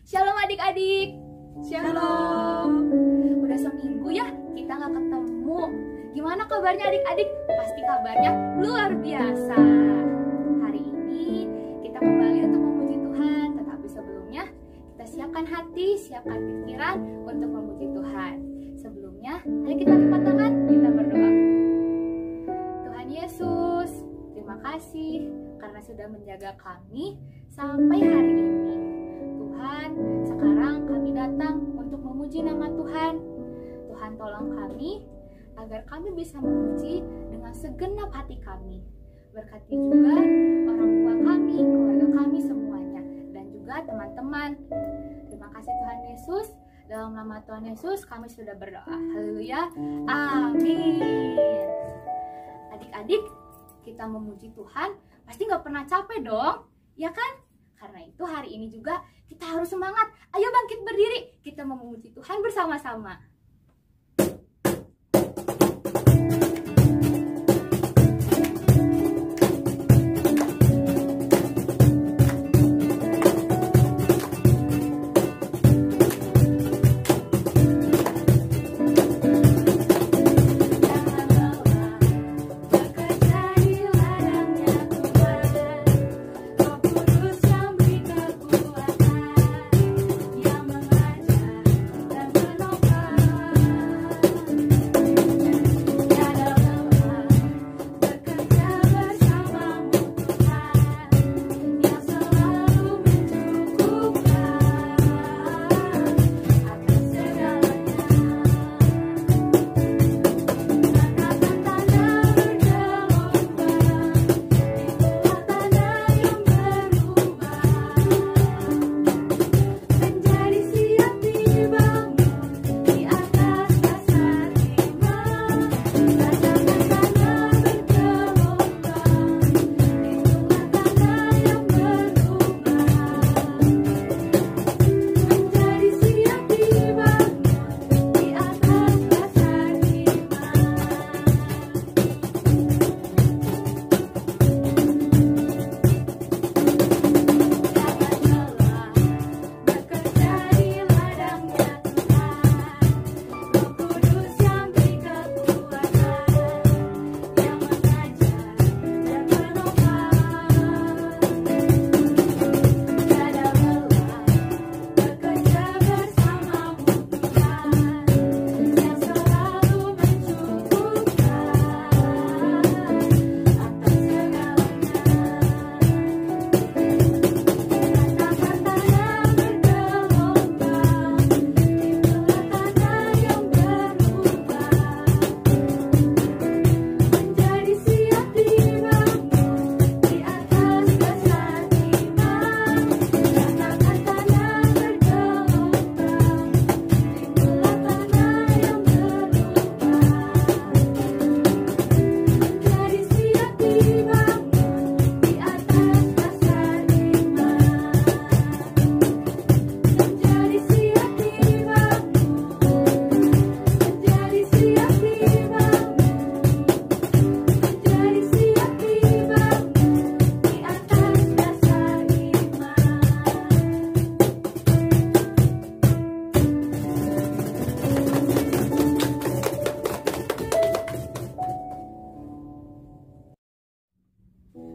Shalom adik-adik. Shalom. Udah seminggu ya kita nggak ketemu. Gimana kabarnya adik-adik? Pasti kabarnya luar biasa. Hari ini kita kembali untuk memuji Tuhan. Tetapi sebelumnya kita siapkan hati, siapkan pikiran untuk memuji Tuhan. Sebelumnya, mari kita lipat tangan, kita berdoa. Tuhan Yesus, terima kasih karena sudah menjaga kami sampai hari ini. Tuhan, sekarang kami datang untuk memuji nama Tuhan. Tuhan tolong kami agar kami bisa memuji dengan segenap hati kami. Berkati juga orang tua kami, keluarga kami semuanya, dan juga teman-teman. Terima kasih Tuhan Yesus. Dalam nama Tuhan Yesus kami sudah berdoa. Haleluya. Amin. Adik-adik, kita memuji Tuhan pasti nggak pernah capek dong, ya kan? Karena itu hari ini juga kita harus semangat. Ayo bangkit berdiri, kita memuji Tuhan bersama-sama.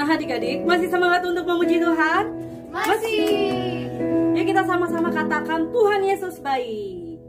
Nah adik-adik, masih semangat untuk memuji Tuhan? Masih. Yuk kita sama-sama katakan Tuhan Yesus baik.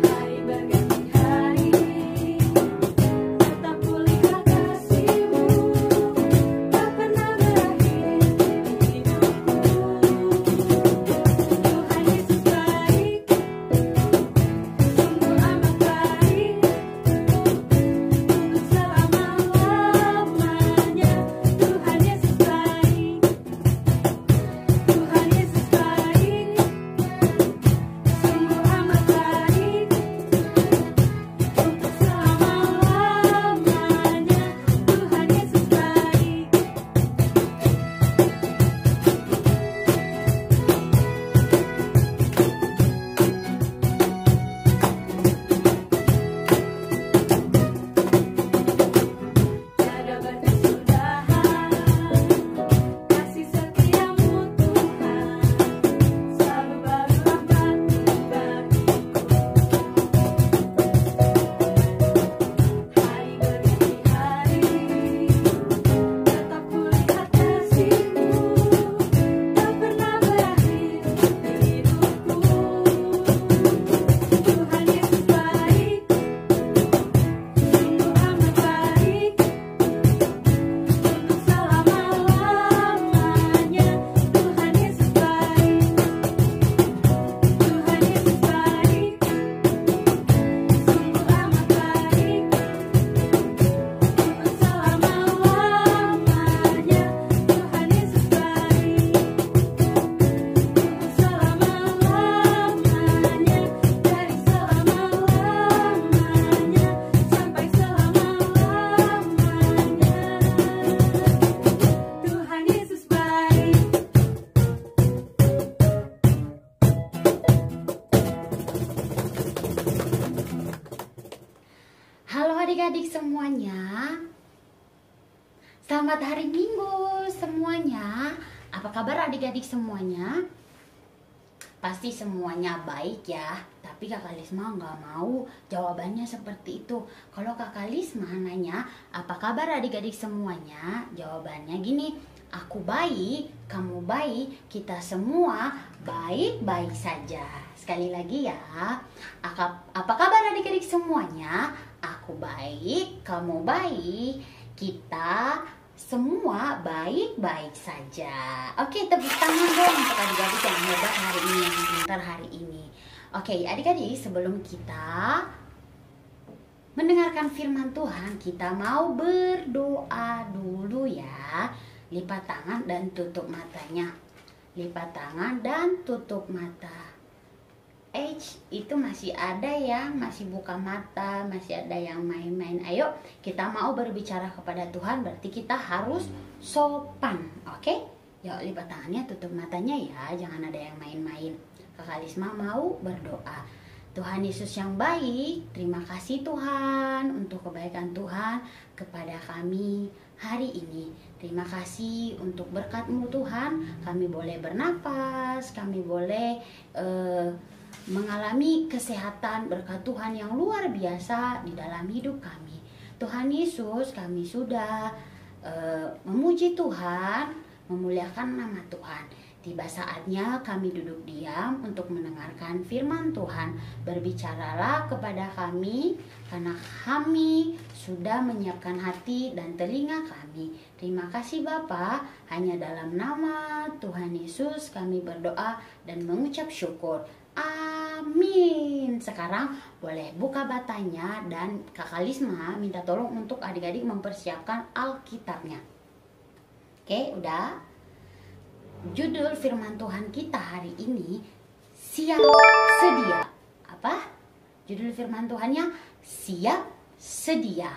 Hari Selamat hari Minggu semuanya. Apa kabar adik-adik semuanya? Pasti semuanya baik ya. Tapi Kakak Lisma nggak mau jawabannya seperti itu. Kalau Kakak Lisma nanya, apa kabar adik-adik semuanya? Jawabannya gini, aku baik, kamu baik, kita semua baik-baik saja. Sekali lagi ya, apa kabar adik-adik semuanya? Aku baik, kamu baik, kita semua baik-baik saja. Oke, tepuk tangan dong untuk adik-adik yang hebat hari ini, yang pintar hari ini. Oke, adik-adik, sebelum kita mendengarkan firman Tuhan, kita mau berdoa dulu ya. Lipat tangan dan tutup matanya. Lipat tangan dan tutup mata. Itu masih ada yang masih buka mata, masih ada yang main-main. Ayo, kita mau berbicara kepada Tuhan, berarti kita harus sopan. Oke? Yuk, lipat tangannya, tutup matanya ya. Jangan ada yang main-main. Kakak Lisma mau berdoa. Tuhan Yesus yang baik, terima kasih Tuhan untuk kebaikan Tuhan kepada kami hari ini. Terima kasih untuk berkat-Mu Tuhan. Kami boleh bernafas, kami boleh mengalami kesehatan berkat Tuhan yang luar biasa di dalam hidup kami. Tuhan Yesus, kami sudah memuji Tuhan, memuliakan nama Tuhan. Tiba saatnya kami duduk diam untuk mendengarkan firman Tuhan. Berbicaralah kepada kami, karena kami sudah menyiapkan hati dan telinga kami. Terima kasih Bapa, hanya dalam nama Tuhan Yesus kami berdoa dan mengucap syukur. Amin. Sekarang boleh buka batanya dan Kakak Lisma minta tolong untuk adik-adik mempersiapkan Alkitabnya. Oke, udah? Judul firman Tuhan kita hari ini, siap sedia. Apa? Judul firman Tuhannya, siap sedia.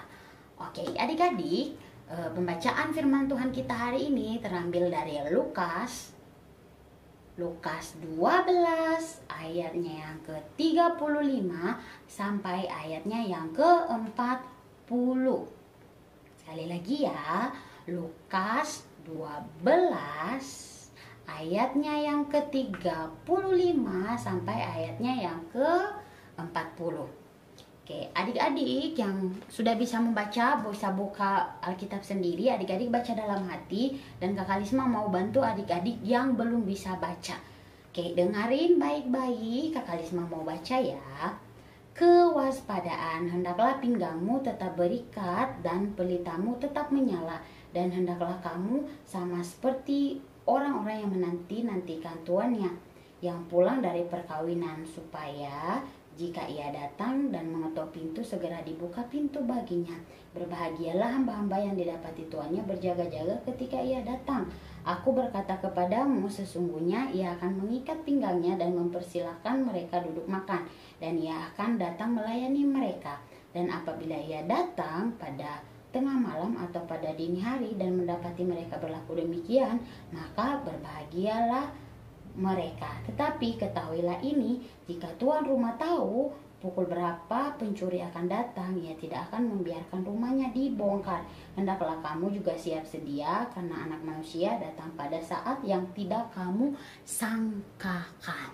Oke, adik-adik, pembacaan firman Tuhan kita hari ini terambil dari Lukas 12 ayatnya yang ke-35 sampai ayatnya yang ke-40. Sekali lagi ya, Lukas 12 ayatnya yang ke-35 sampai ayatnya yang ke-40. Oke, adik-adik yang sudah bisa membaca, bisa buka Alkitab sendiri, adik-adik baca dalam hati, dan Kakak Lisma mau bantu adik-adik yang belum bisa baca. Oke, dengerin baik-baik, Kakak Lisma mau baca ya. Kewaspadaan, hendaklah pinggangmu tetap berikat dan pelitamu tetap menyala, dan hendaklah kamu sama seperti orang-orang yang menanti-nantikan tuannya yang pulang dari perkawinan, supaya jika ia datang dan mengetuk pintu, segera dibuka pintu baginya. Berbahagialah hamba-hamba yang didapati tuannya berjaga-jaga ketika ia datang. Aku berkata kepadamu, sesungguhnya ia akan mengikat pinggangnya dan mempersilahkan mereka duduk makan, dan ia akan datang melayani mereka. Dan apabila ia datang pada tengah malam atau pada dini hari dan mendapati mereka berlaku demikian, maka berbahagialah mereka. Tetapi ketahuilah ini, jika tuan rumah tahu pukul berapa pencuri akan datang, ia tidak akan membiarkan rumahnya dibongkar. Hendaklah kamu juga siap sedia, karena anak manusia datang pada saat yang tidak kamu sangkakan.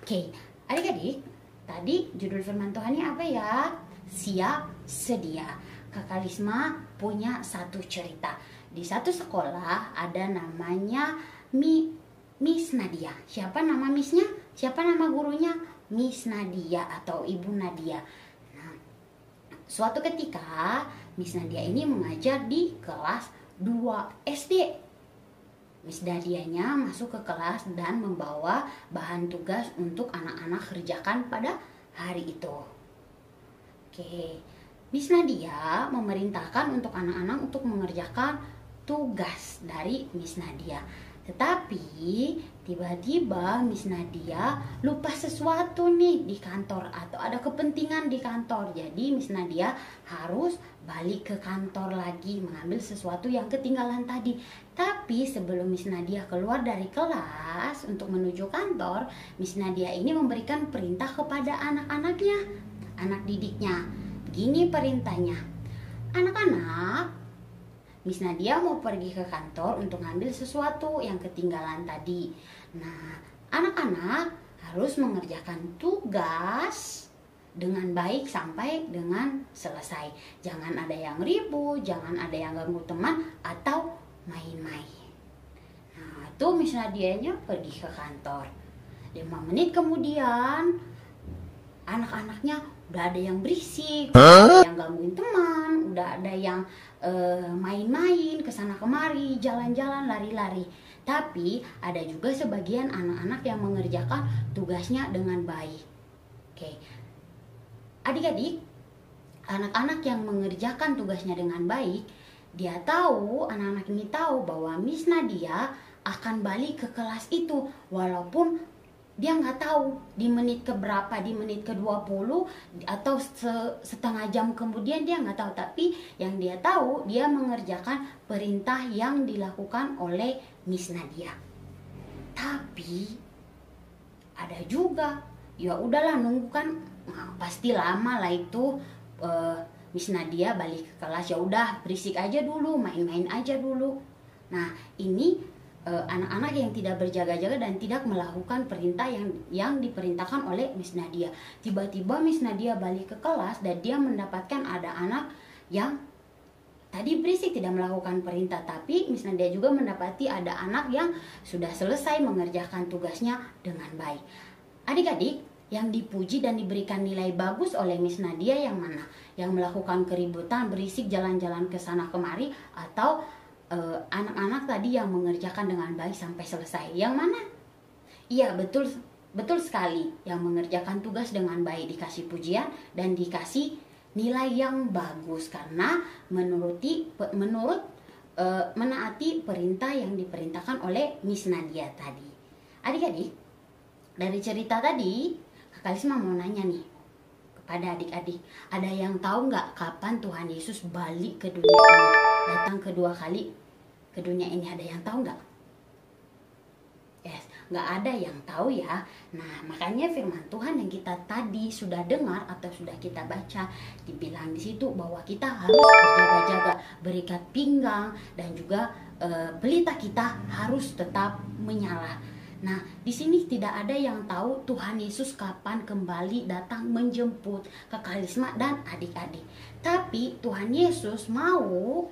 Oke, adik-adik, tadi judul firman Tuhannya apa ya? Siap sedia. Kakak Lisma punya satu cerita. Di satu sekolah ada namanya Miss Nadia. Siapa nama Missnya? Siapa nama gurunya? Miss Nadia atau Ibu Nadia. Nah, suatu ketika Miss Nadia ini mengajar di kelas 2 SD. Miss Nadianya masuk ke kelas dan membawa bahan tugas untuk anak-anak kerjakan pada hari itu. Oke, Miss Nadia memerintahkan untuk anak-anak untuk mengerjakan tugas dari Miss Nadia. Tetapi tiba-tiba Miss Nadia lupa sesuatu nih di kantor, atau ada kepentingan di kantor. Jadi Miss Nadia harus balik ke kantor lagi mengambil sesuatu yang ketinggalan tadi. Tapi sebelum Miss Nadia keluar dari kelas untuk menuju kantor, Miss Nadia ini memberikan perintah kepada anak-anaknya, anak didiknya. Begini perintahnya, anak-anak, Miss Nadia mau pergi ke kantor untuk ngambil sesuatu yang ketinggalan tadi. Nah, anak-anak harus mengerjakan tugas dengan baik sampai dengan selesai. Jangan ada yang ribut, jangan ada yang ganggu teman atau main-main. Nah, itu Miss Nadianya pergi ke kantor. 5 menit kemudian anak-anaknya udah ada yang berisik, udah ada yang gangguin teman, udah ada yang main-main kesana kemari, jalan-jalan, lari-lari. Tapi ada juga sebagian anak-anak yang mengerjakan tugasnya dengan baik. Oke, adik-adik, anak-anak yang mengerjakan tugasnya dengan baik, dia tahu, anak-anak ini tahu bahwa Miss Nadia akan balik ke kelas itu, walaupun dia nggak tahu di menit keberapa, di menit ke-20 atau setengah jam kemudian, dia nggak tahu. Tapi yang dia tahu, dia mengerjakan perintah yang dilakukan oleh Miss Nadia. Tapi ada juga, ya udahlah nunggu kan, nah, pasti lama lah itu. Miss Nadia balik ke kelas, ya udah berisik aja dulu, main-main aja dulu. Nah, ini anak-anak yang tidak berjaga-jaga dan tidak melakukan perintah yang diperintahkan oleh Miss Nadia. Tiba-tiba Miss Nadia balik ke kelas dan dia mendapatkan ada anak yang tadi berisik tidak melakukan perintah, tapi Miss Nadia juga mendapati ada anak yang sudah selesai mengerjakan tugasnya dengan baik. Adik-adik, yang dipuji dan diberikan nilai bagus oleh Miss Nadia yang mana? Yang melakukan keributan, berisik, jalan-jalan ke sana kemari, atau anak-anak tadi yang mengerjakan dengan baik sampai selesai? Yang mana? Iya, betul sekali. Yang mengerjakan tugas dengan baik dikasih pujian dan dikasih nilai yang bagus karena menaati perintah yang diperintahkan oleh Miss Nadia tadi. Adik-adik, dari cerita tadi, Kak Kalisma mau nanya nih kepada adik-adik, ada yang tahu nggak kapan Tuhan Yesus balik ke dunia ini, datang kedua kali ke dunia ini? Ada yang tahu nggak? Yes, nggak ada yang tahu ya. Nah, makanya firman Tuhan yang kita tadi sudah dengar atau sudah kita baca, dibilang di situ bahwa kita harus berjaga-jaga, berikat pinggang, dan juga pelita kita harus tetap menyala. Nah, di sini tidak ada yang tahu Tuhan Yesus kapan kembali datang menjemput Kak Kalisma dan adik-adik. Tapi Tuhan Yesus mau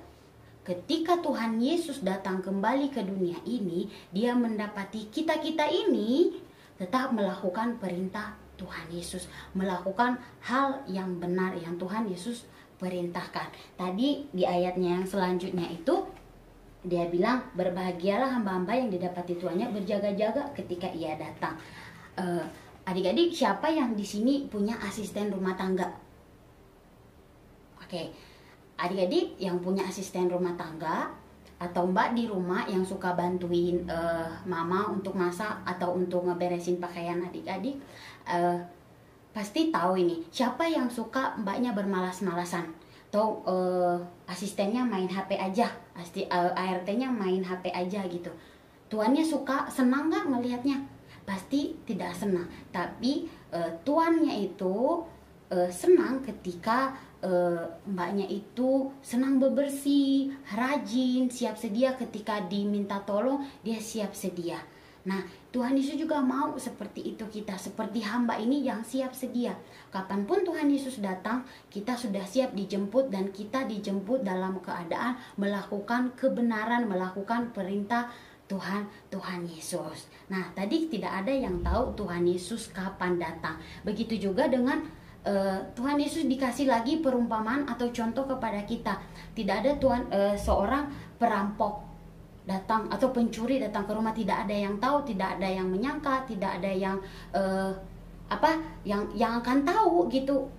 ketika Tuhan Yesus datang kembali ke dunia ini, dia mendapati kita-kita ini tetap melakukan perintah Tuhan Yesus, melakukan hal yang benar yang Tuhan Yesus perintahkan. Tadi di ayatnya yang selanjutnya itu dia bilang, berbahagialah hamba-hamba yang didapati tuannya berjaga-jaga ketika ia datang. Adik-adik, siapa yang di sini punya asisten rumah tangga? Oke, adik-adik yang punya asisten rumah tangga atau mbak di rumah yang suka bantuin mama untuk masak atau untuk ngeberesin pakaian adik-adik, pasti tahu ini. Siapa yang suka mbaknya bermalas-malasan? Atau asistennya main HP aja, ART-nya main HP aja gitu. Tuannya senang nggak melihatnya? Pasti tidak senang. Tapi tuannya itu senang ketika mbaknya itu senang bebersih, rajin, siap sedia ketika diminta tolong, dia siap sedia. Nah, Tuhan Yesus juga mau seperti itu kita, seperti hamba ini yang siap sedia. Kapanpun Tuhan Yesus datang, kita sudah siap dijemput, dan kita dijemput dalam keadaan melakukan kebenaran, melakukan perintah Tuhan Yesus. Nah, tadi tidak ada yang tahu Tuhan Yesus kapan datang. Begitu juga dengan Tuhan Yesus dikasih lagi perumpamaan atau contoh kepada kita. Tidak ada seorang perampok datang atau pencuri datang ke rumah, tidak ada yang tahu, tidak ada yang menyangka, tidak ada yang yang akan tahu gitu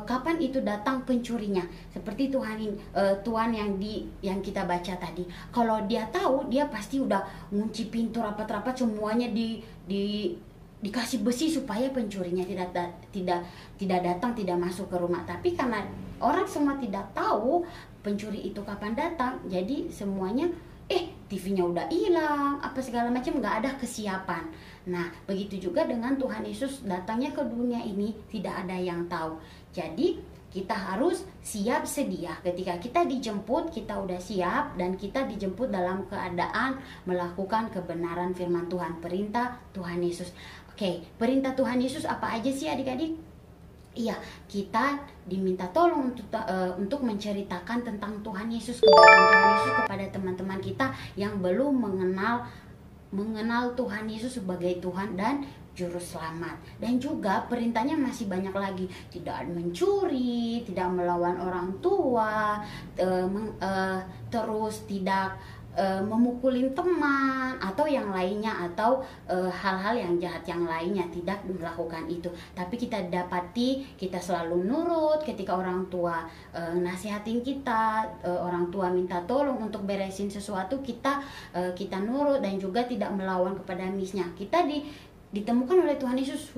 kapan itu datang pencurinya. Seperti Tuhan yang kita baca tadi, kalau dia tahu, dia pasti udah ngunci pintu rapat-rapat, semuanya dikasih besi supaya pencurinya tidak datang, tidak masuk ke rumah. Tapi karena orang semua tidak tahu pencuri itu kapan datang, jadi semuanya TV-nya udah hilang, apa segala macam, nggak ada kesiapan. Nah, begitu juga dengan Tuhan Yesus datangnya ke dunia ini, tidak ada yang tahu. Jadi kita harus siap sedia. Ketika kita dijemput, kita udah siap, dan kita dijemput dalam keadaan melakukan kebenaran firman Tuhan, perintah Tuhan Yesus. Oke, perintah Tuhan Yesus apa aja sih adik-adik? Iya, kita diminta tolong untuk menceritakan tentang Tuhan Yesus, kebaikan Tuhan Yesus kepada teman-teman kita yang belum mengenal Tuhan Yesus sebagai Tuhan dan Juru Selamat. Dan juga perintahnya masih banyak lagi, tidak mencuri, tidak melawan orang tua, terus tidak memukulin teman atau yang lainnya, atau hal-hal yang jahat yang lainnya, tidak melakukan itu. Tapi kita dapati kita selalu nurut ketika orang tua nasihatin kita, orang tua minta tolong untuk beresin sesuatu, kita nurut dan juga tidak melawan kepada misnya. Kita ditemukan oleh Tuhan Yesus,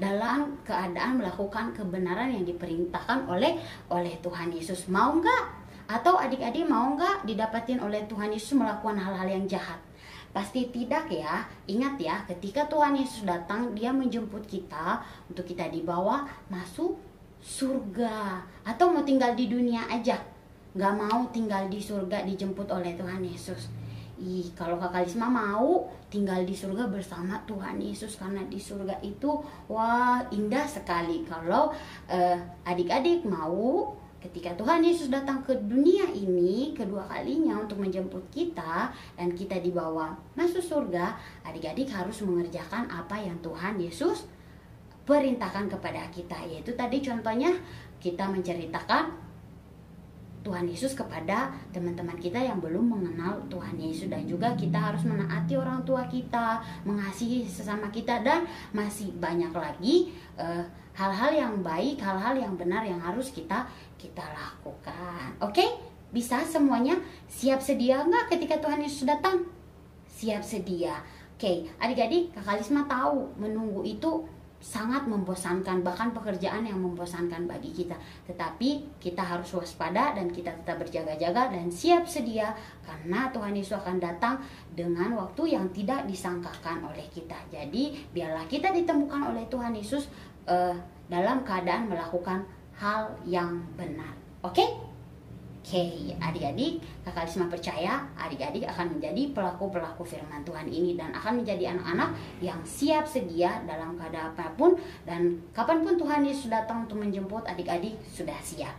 dalam keadaan melakukan kebenaran yang diperintahkan oleh Tuhan Yesus. Mau nggak? Atau adik-adik mau nggak didapatin oleh Tuhan Yesus melakukan hal-hal yang jahat? Pasti tidak ya. Ingat ya, ketika Tuhan Yesus datang, dia menjemput kita untuk kita dibawa masuk surga. Atau mau tinggal di dunia aja, nggak mau tinggal di surga dijemput oleh Tuhan Yesus. Kalau Kakak Lisma mau tinggal di surga bersama Tuhan Yesus, karena di surga itu indah sekali. Kalau adik-adik mau, ketika Tuhan Yesus datang ke dunia ini kedua kalinya untuk menjemput kita dan kita dibawa masuk surga, adik-adik harus mengerjakan apa yang Tuhan Yesus perintahkan kepada kita. Yaitu tadi contohnya kita menceritakan Tuhan Yesus kepada teman-teman kita yang belum mengenal Tuhan Yesus. Dan juga kita harus menaati orang tua kita, mengasihi sesama kita, dan masih banyak lagi hal-hal yang baik, hal-hal yang benar yang harus kita lakukan. Oke? Bisa semuanya? Siap sedia nggak ketika Tuhan Yesus datang? Siap sedia. Oke, adik-adik, Kakak Lisma tahu menunggu itu sangat membosankan, bahkan pekerjaan yang membosankan bagi kita. Tetapi kita harus waspada dan kita tetap berjaga-jaga dan siap sedia, karena Tuhan Yesus akan datang dengan waktu yang tidak disangkakan oleh kita. Jadi biarlah kita ditemukan oleh Tuhan Yesus dalam keadaan melakukan hal yang benar. Oke? Oke, adik-adik, Kakak Lisma percaya adik-adik akan menjadi pelaku-pelaku firman Tuhan ini dan akan menjadi anak-anak yang siap sedia dalam keadaan apapun, dan kapanpun Tuhan Yesus datang untuk menjemput, adik-adik sudah siap.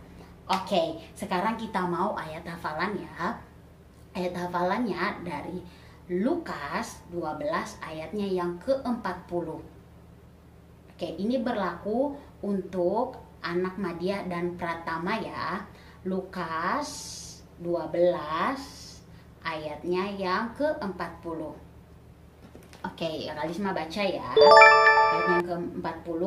Oke, sekarang kita mau ayat hafalan ya. Ayat hafalannya dari Lukas 12 ayatnya yang ke-40. Oke, ini berlaku untuk anak madya dan pratama ya. Lukas 12 ayatnya yang ke-40. Oke, Kakak Lisma baca ya. Ayat yang ke-40,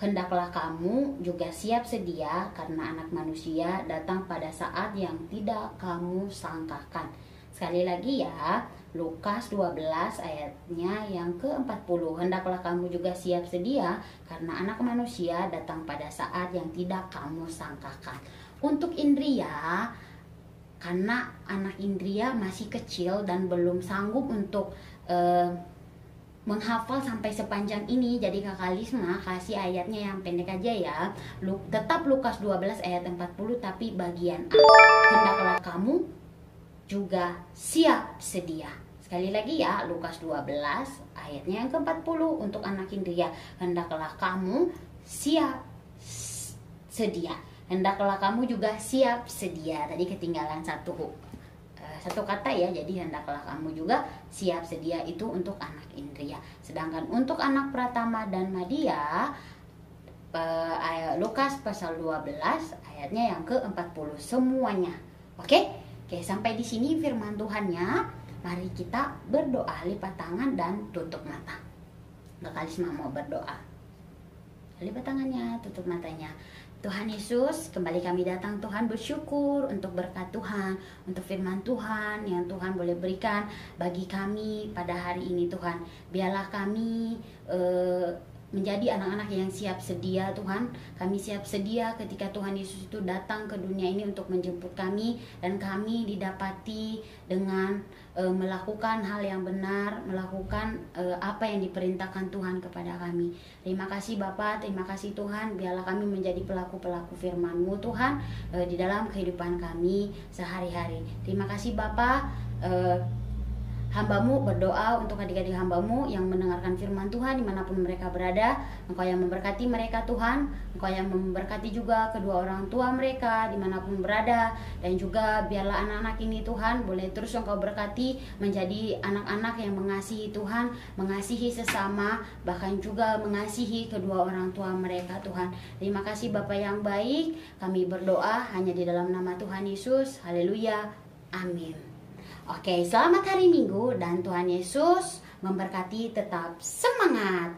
hendaklah kamu juga siap sedia karena anak manusia datang pada saat yang tidak kamu sangkakan. Sekali lagi ya, Lukas 12 ayatnya yang ke-40, hendaklah kamu juga siap sedia karena anak manusia datang pada saat yang tidak kamu sangkakan. Untuk Indria, karena anak Indria masih kecil dan belum sanggup untuk menghafal sampai sepanjang ini, jadi Kakak Lisma kasih ayatnya yang pendek aja ya. Tetap Lukas 12 ayat 40, tapi bagian A, hendaklah kamu juga siap sedia. Sekali lagi ya, Lukas 12 ayatnya yang ke-40 untuk anak Indria, hendaklah kamu siap sedia. Hendaklah kamu juga siap sedia. Tadi ketinggalan satu kata ya. Jadi hendaklah kamu juga siap sedia itu untuk anak Indria. Sedangkan untuk anak pratama dan madya, Lukas pasal 12 ayatnya yang ke-40 semuanya. Oke, sampai di sini firman Tuhannya. Mari kita berdoa, lipat tangan dan tutup mata. Kakak Lisma mau berdoa. Lipat tangannya, tutup matanya. Tuhan Yesus, kembali kami datang Tuhan bersyukur untuk berkat Tuhan, untuk firman Tuhan yang Tuhan boleh berikan bagi kami pada hari ini Tuhan. Biarlah kami menjadi anak-anak yang siap sedia Tuhan. Kami siap sedia ketika Tuhan Yesus itu datang ke dunia ini untuk menjemput kami, dan kami didapati dengan melakukan hal yang benar, melakukan apa yang diperintahkan Tuhan kepada kami. Terima kasih Bapa, terima kasih Tuhan. Biarlah kami menjadi pelaku-pelaku firman-Mu Tuhan di dalam kehidupan kami sehari-hari. Terima kasih Bapa. Hamba-Mu berdoa untuk adik-adik Hamba-Mu yang mendengarkan firman Tuhan dimanapun mereka berada. Engkau yang memberkati mereka Tuhan, Engkau yang memberkati juga kedua orang tua mereka dimanapun berada. Dan juga biarlah anak-anak ini Tuhan boleh terus Engkau berkati menjadi anak-anak yang mengasihi Tuhan, mengasihi sesama, bahkan juga mengasihi kedua orang tua mereka Tuhan. Terima kasih Bapa yang baik, kami berdoa hanya di dalam nama Tuhan Yesus. Haleluya, amin. Oke, selamat hari Minggu dan Tuhan Yesus memberkati. Tetap semangat.